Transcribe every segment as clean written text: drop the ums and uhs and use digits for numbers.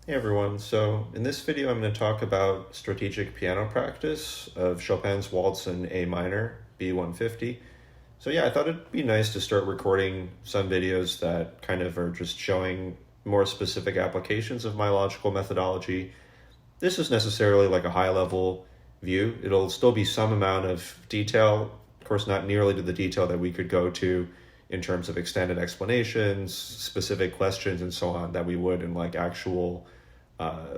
Hey everyone, so in this video I'm going to talk about strategic piano practice of Chopin's Waltz in A minor, B150. So yeah, I thought it'd be nice to start recording some videos that kind of are just showing more specific applications of my logical methodology. This is necessarily like a high level view. It'll still be some amount of detail, of course not nearly to the detail that we could go to in terms of extended explanations, specific questions, and so on that we would in like actual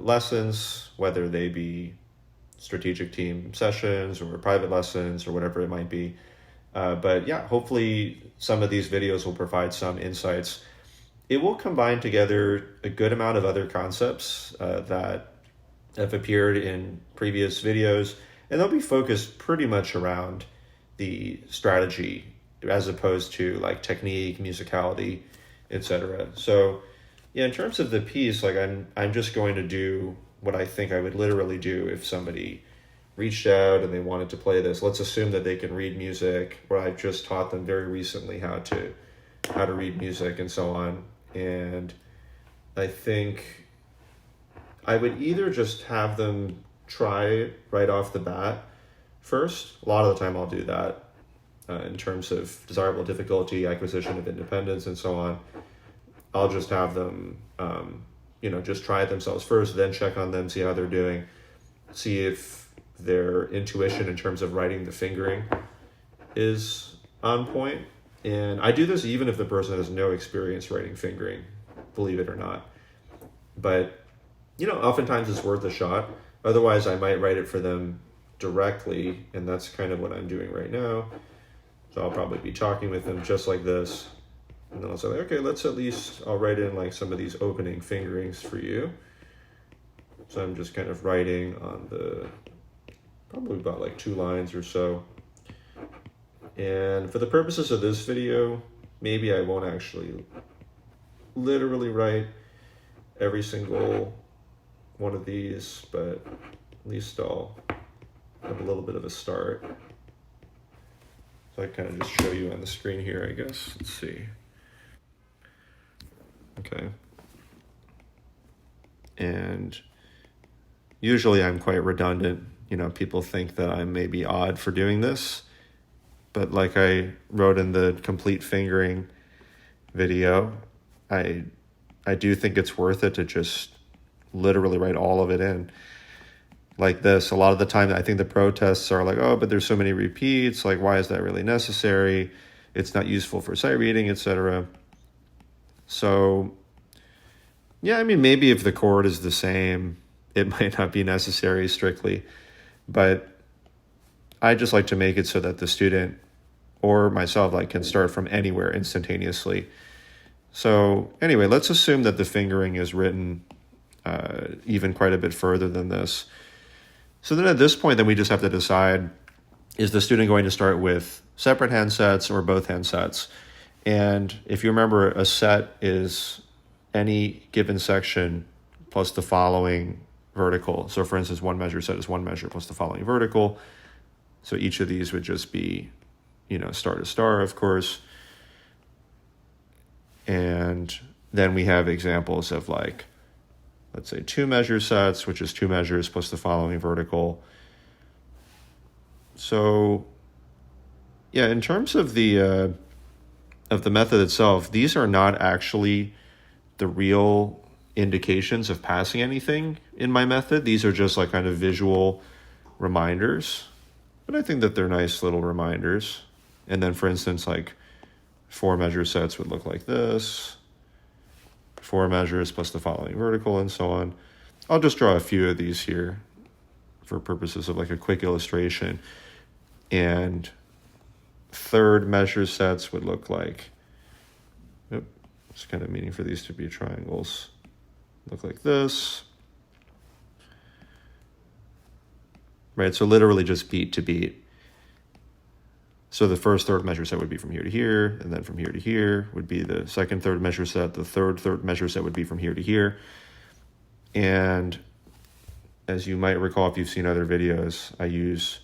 lessons, whether they be strategic team sessions or private lessons or whatever it might be. But yeah, hopefully some of these videos will provide some insights. It will combine together a good amount of other concepts that have appeared in previous videos, and they'll be focused pretty much around the strategy as opposed to like technique, musicality, etc. So yeah, in terms of the piece, like I'm just going to do what I think I would literally do if somebody reached out and they wanted to play this. Let's assume that they can read music, where I've just taught them very recently how to read music and so on. And I think I would either just have them try it right off the bat first. A lot of the time I'll do that in terms of desirable difficulty, acquisition of independence, and so on. I'll just have them, just try it themselves first, then check on them, see how they're doing, see if their intuition in terms of writing the fingering is on point. And I do this even if the person has no experience writing fingering, believe it or not. But, oftentimes it's worth a shot. Otherwise, I might write it for them directly, and that's kind of what I'm doing right now. So I'll probably be talking with them just like this. And then I'll say, okay, I'll write in like some of these opening fingerings for you. So I'm just kind of writing on probably about like 2 lines or so. And for the purposes of this video, maybe I won't actually literally write every single one of these, but at least I'll have a little bit of a start. So I kind of just show you on the screen here, I guess. Let's see. Okay. And usually I'm quite redundant. People think that I'm maybe odd for doing this, but like I wrote in the complete fingering video, I do think it's worth it to just literally write all of it in like this. A lot of the time I think the protests are like, oh, but there's so many repeats, like why is that really necessary? It's not useful for sight reading, etc. So yeah, maybe if the chord is the same, it might not be necessary strictly, but I just like to make it so that the student or myself can start from anywhere instantaneously. So anyway, let's assume that the fingering is written even quite a bit further than this. So then at this point, then we just have to decide, is the student going to start with separate hand sets or both hand sets? And if you remember, a set is any given section plus the following vertical. So for instance, one measure set is one measure plus the following vertical. So each of these would just be, star to star, of course. And then we have examples of let's say 2 measure sets, which is 2 measures plus the following vertical. So yeah, in terms of the method itself, these are not actually the real indications of passing anything in my method. These are just kind of visual reminders, but I think that they're nice little reminders. And then for instance, 4 measure sets would look like this, 4 measures plus the following vertical, and so on. I'll just draw a few of these here for purposes of a quick illustration. And 3rd measure sets would look like, it's kind of meaning for these to be triangles, look like this. Right, so literally just beat to beat. So the 1st third measure set would be from here to here, and then from here to here would be the 2nd third measure set. The 3rd third measure set would be from here to here. And as you might recall if you've seen other videos, I use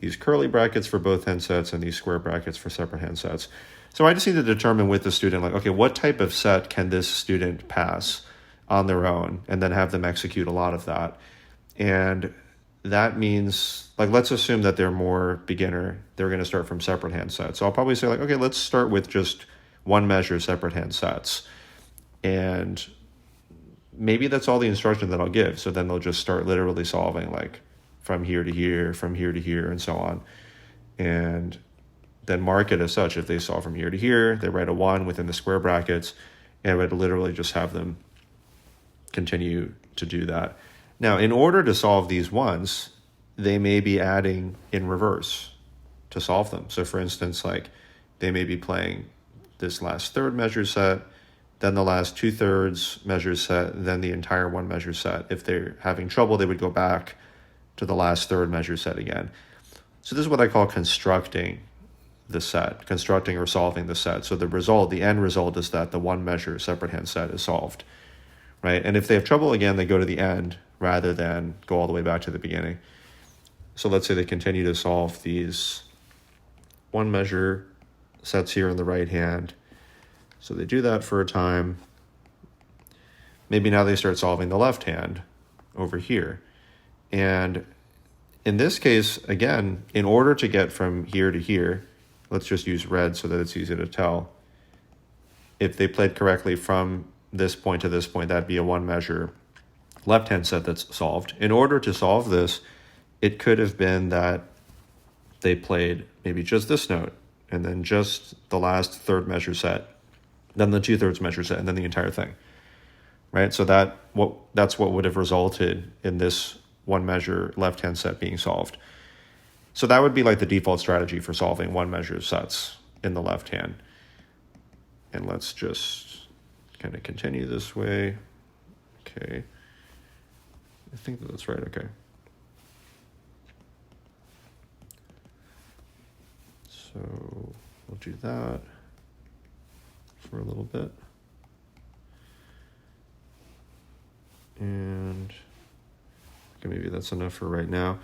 these curly brackets for both hand sets and these square brackets for separate hand sets. So I just need to determine with the student, okay, what type of set can this student pass? on their own and then have them execute a lot of that. And that means, like, let's assume that they're more beginner. They're going to start from separate hand sets. So I'll probably say, like, okay, let's start with just one measure separate hand sets. And maybe that's all the instruction that I'll give. So then they'll just start literally solving, like, from here to here, from here to here, and so on. And then mark it as such. If they solve from here to here, they write a 1 within the square brackets, and I would literally just have them continue to do that. Now, in order to solve these ones, they may be adding in reverse to solve them. So for instance, like, they may be playing this last third measure set, then the last 2/3 measure set, then the entire 1 measure set. If they're having trouble, they would go back to the last third measure set again. So this is what I call constructing the set, constructing or solving the set. So the result, the end result, is that the 1 measure separate hand set is solved, right? And if they have trouble again, they go to the end rather than go all the way back to the beginning. So let's say they continue to solve these 1 measure sets here in the right hand. So they do that for a time. Maybe now they start solving the left hand over here. And in this case, again, in order to get from here to here, let's just use red so that it's easy to tell. If they played correctly from this point to this point, that'd be a 1 measure left hand set that's solved. In order to solve this, it could have been that they played maybe just this note, and then just the last third measure set, then the 2/3 measure set, and then the entire thing, right? So that's what would have resulted in this 1 measure left hand set being solved. So that would be like the default strategy for solving 1 measure sets in the left hand. And let's just kind of continue this way. Okay. I think that's right. Okay. So we'll do that for a little bit. And okay, maybe that's enough for right now.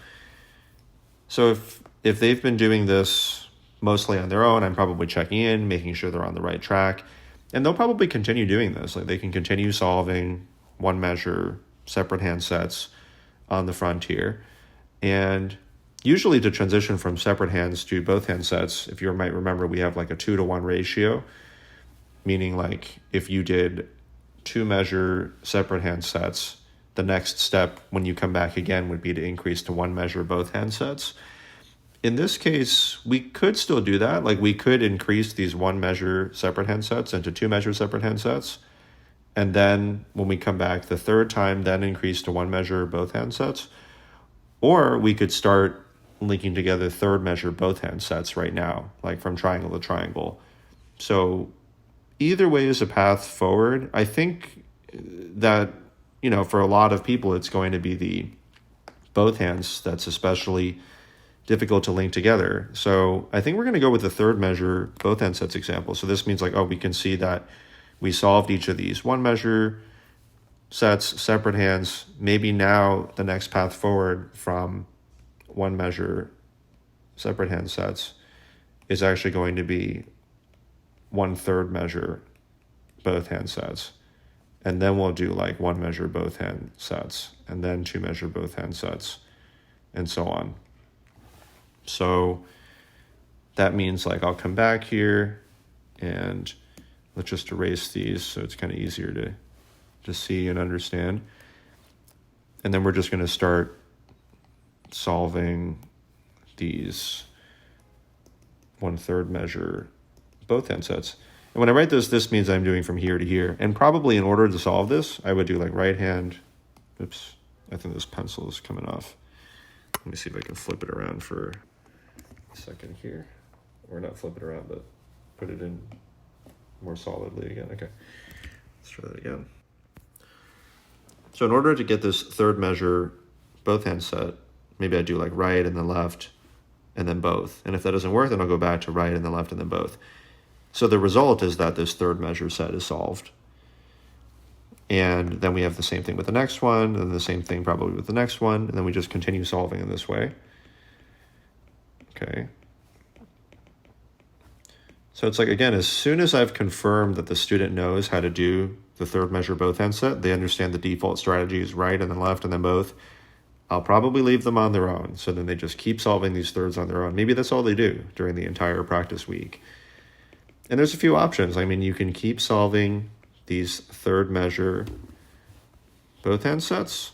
So if they've been doing this mostly on their own, I'm probably checking in, making sure they're on the right track. And they'll probably continue doing this. Like, they can continue solving 1 measure separate hand sets on the frontier. And usually to transition from separate hands to both hand sets, if you might remember, we have like a 2-to-1 ratio, meaning like if you did 2 measure separate hand sets, the next step when you come back again would be to increase to 1 measure both hand sets. In this case, we could still do that. Like, we could increase these 1 measure separate hand sets into 2 measure separate hand sets. And then when we come back the third time, then increase to 1 measure both hand sets. Or we could start linking together third measure both hand sets right now, like from triangle to triangle. So either way is a path forward. I think that, you know, for a lot of people, it's going to be the both hands that's especially difficult to link together. So I think we're going to go with the third measure both hand sets example. So this means like, oh, we can see that we solved each of these 1 measure sets, separate hands. Maybe now the next path forward from 1 measure separate hand sets is actually going to be 1/3 measure both hand sets. And then we'll do like 1 measure both hand sets, and then 2 measure both hand sets, and so on. So that means like I'll come back here and let's just erase these so it's kind of easier to see and understand. And then we're just going to start solving these 1/3 measure both hand sets. And when I write this means I'm doing from here to here. And probably in order to solve this, I would do like right hand. Oops, I think this pencil is coming off. Let me see if I can flip it around for a second here. Or not flip it around, but put it in more solidly again. Okay, let's try that again. So in order to get this third measure both hand set, maybe I do like right and then left and then both. And if that doesn't work, then I'll go back to right and then left and then both. So the result is that this third measure set is solved. And then we have the same thing with the next one, and the same thing probably with the next one, and then we just continue solving in this way. Okay. So it's like, again, as soon as I've confirmed that the student knows how to do the third measure both hand set. They understand the default strategy is right and then left and then both. I'll probably leave them on their own. So then they just keep solving these thirds on their own. Maybe that's all they do during the entire practice week. And there's a few options. I mean, you can keep solving these third measure both hand sets,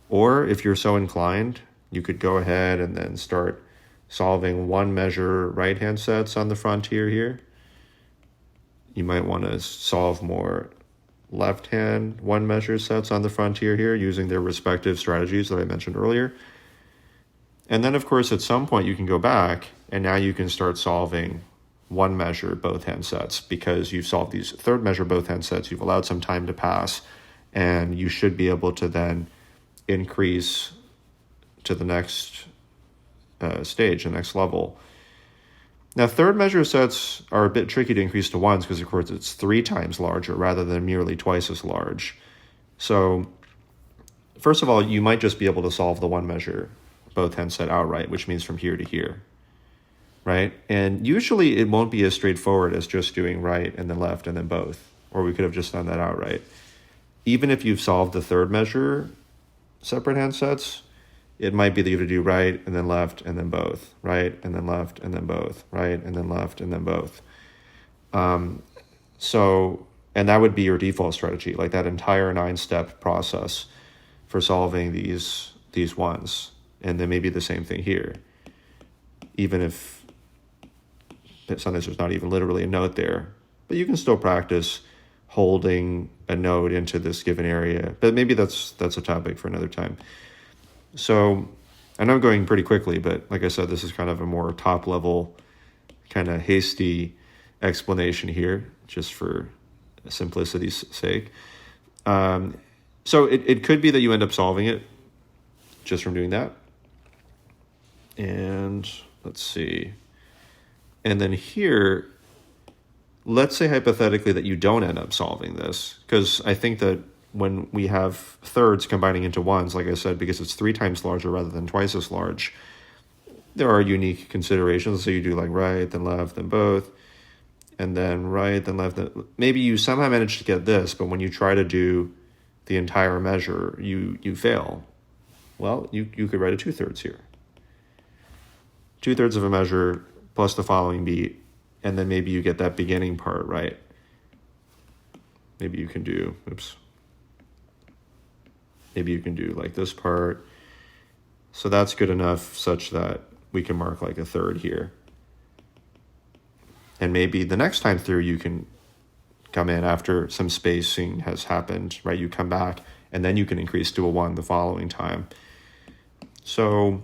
or if you're so inclined, you could go ahead and then start solving one measure right hand sets on the frontier here. You might want to solve more left hand one measure sets on the frontier here using their respective strategies that I mentioned earlier. And then of course at some point you can go back and now you can start solving one measure both hand sets, because you've solved these third measure both hand sets, you've allowed some time to pass, and you should be able to then increase to the next stage, the next level. Now, third measure sets are a bit tricky to increase to ones because, of course, it's 3 times larger rather than merely twice as large. So, first of all, you might just be able to solve the one measure both hand set outright, which means from here to here, right? And usually it won't be as straightforward as just doing right and then left and then both, or we could have just done that outright. Even if you've solved the third measure separate hand sets, it might be that you have to do right and then left and then both, right and then left and then both, right and then left and then both. And that would be your default strategy, like that entire 9-step process for solving these ones. And then maybe the same thing here, even if sometimes there's not even literally a note there, but you can still practice holding a note into this given area. But maybe that's a topic for another time. So I know I'm going pretty quickly, but like I said, this is kind of a more top level, kind of hasty explanation here, just for simplicity's sake. So it could be that you end up solving it just from doing that. And let's see. And then here, let's say hypothetically that you don't end up solving this, because I think that when we have thirds combining into ones, like I said, because it's 3 times larger rather than twice as large, there are unique considerations. So you do like right, then left, then both, and then right, then left. Then maybe you somehow manage to get this, but when you try to do the entire measure, you fail. Well, you could write a 2/3 here. 2/3 of a measure plus the following beat, and then maybe you get that beginning part right. Maybe you can do, maybe you can do like this part. So that's good enough such that we can mark like a 1/3 here. And maybe the next time through you can come in after some spacing has happened, right? You come back and then you can increase to a 1 the following time. So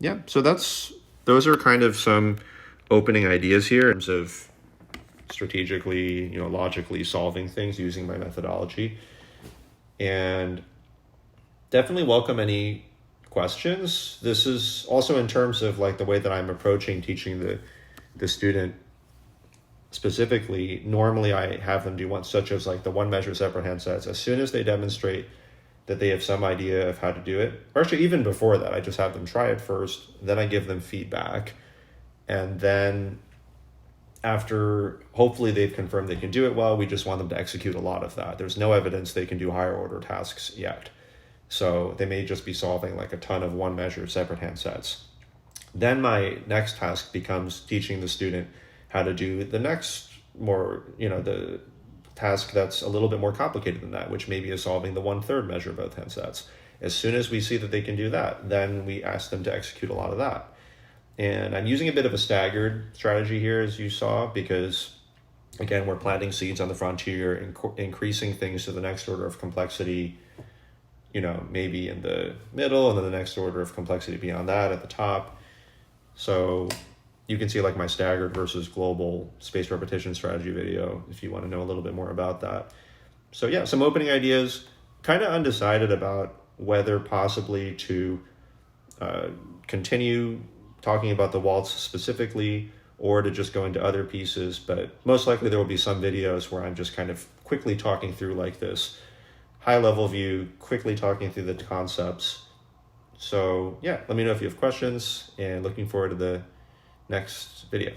yeah, so those are kind of some opening ideas here in terms of strategically, logically solving things using my methodology. And definitely welcome any questions. This is also in terms of like the way that I'm approaching teaching the student specifically. Normally I have them do ones such as like the one measure separate hand sets. As soon as they demonstrate that they have some idea of how to do it, or actually even before that, I just have them try it first, then I give them feedback. And then after hopefully they've confirmed they can do it well, we just want them to execute a lot of that. There's no evidence they can do higher order tasks yet. So they may just be solving like a ton of one measure separate hand sets. Then my next task becomes teaching the student how to do the next more, the task that's a little bit more complicated than that, which maybe is solving the 1/3 measure both hand sets. As soon as we see that they can do that, then we ask them to execute a lot of that. And I'm using a bit of a staggered strategy here, as you saw, because again, we're planting seeds on the frontier, increasing things to the next order of complexity, maybe in the middle, and then the next order of complexity beyond that at the top. So you can see like my staggered versus global space repetition strategy video if you want to know a little bit more about that. So yeah, some opening ideas, kind of undecided about whether possibly to continue talking about the waltz specifically or to just go into other pieces, but most likely there will be some videos where I'm just kind of quickly talking through like this high level view, quickly talking through the concepts. So yeah, let me know if you have questions, and looking forward to the next video.